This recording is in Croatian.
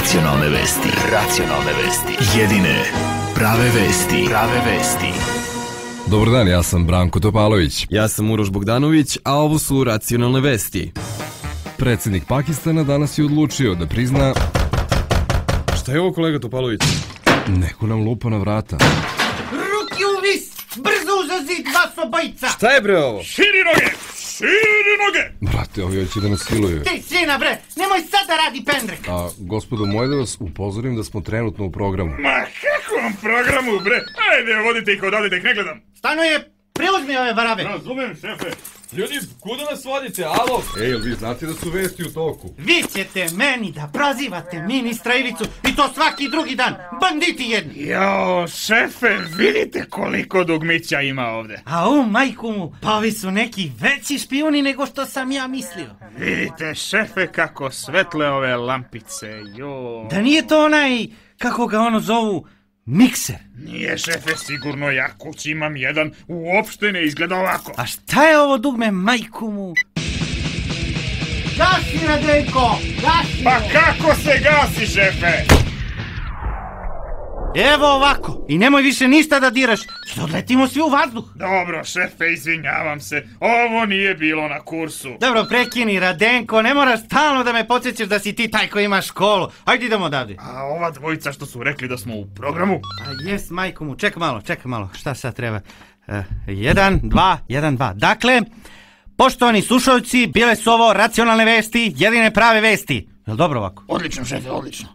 Racionalne vesti. Racionalne vesti. Jedine prave vesti. Prave vesti. Dobar dan, ja sam Branko Topalović. Ja sam Uroš Bogdanović, a ovo su Racionalne vesti. Predsjednik Pakistana danas je odlučio da prizna... Šta je ovo, kolega Topalović? Neko nam lupa na vrata. Ruki u vis! Brzo uza zid, vas obojica! Šta je bre ovo? Širi noge! Širi noge! Brate, ovi hoće da nas siluju. Ti, sina bre, nemoj sad da radi pendrek! A, gospodo, moje da vas upozorim da smo trenutno u programu. Ma kakvom programu bre? Ajde, vodite ih odavde da ih ne gledam. Stanuje, preuzmi ove barabe! Razumem, šefe. Ljudi, kuda nas vodite, alo? Ej, vi znate da su vesti u toku? Vi ćete meni da prozivate ministra Ivicu i to svaki drugi dan! Banditi jedni! Jao, šefe, vidite koliko dugmića ima ovde. A majku mu, pa ovi su neki veći špijuni nego što sam ja mislio. Vidite, šefe, kako svetle ove lampice, jo. Da nije to onaj, kako ga ono zovu, mikser? Nije, šefe, sigurno ja kući imam jedan, uopšte ne izgleda ovako. A šta je ovo dugme, majku mu? Gasi, Radenko, gasi! Pa kako se gasi, šefe? Evo ovako, i nemoj više ništa da diraš, što odletimo svi u vazduh. Dobro, šefe, izvinjavam se, ovo nije bilo na kursu. Dobro, prekini, Radenko, ne moraš stalno da me podsjećaš da si ti taj koji ima školu. Ajde idemo odavde. A ova dvojica što su rekli da smo u programu? A jes, majku mu, čekaj malo, šta sad treba? 1, 2, 1, 2. Dakle, poštovani slušalci, bile su ovo Racionalne vesti, jedine prave vesti. Jel dobro ovako? Odlično, šefe, odlično.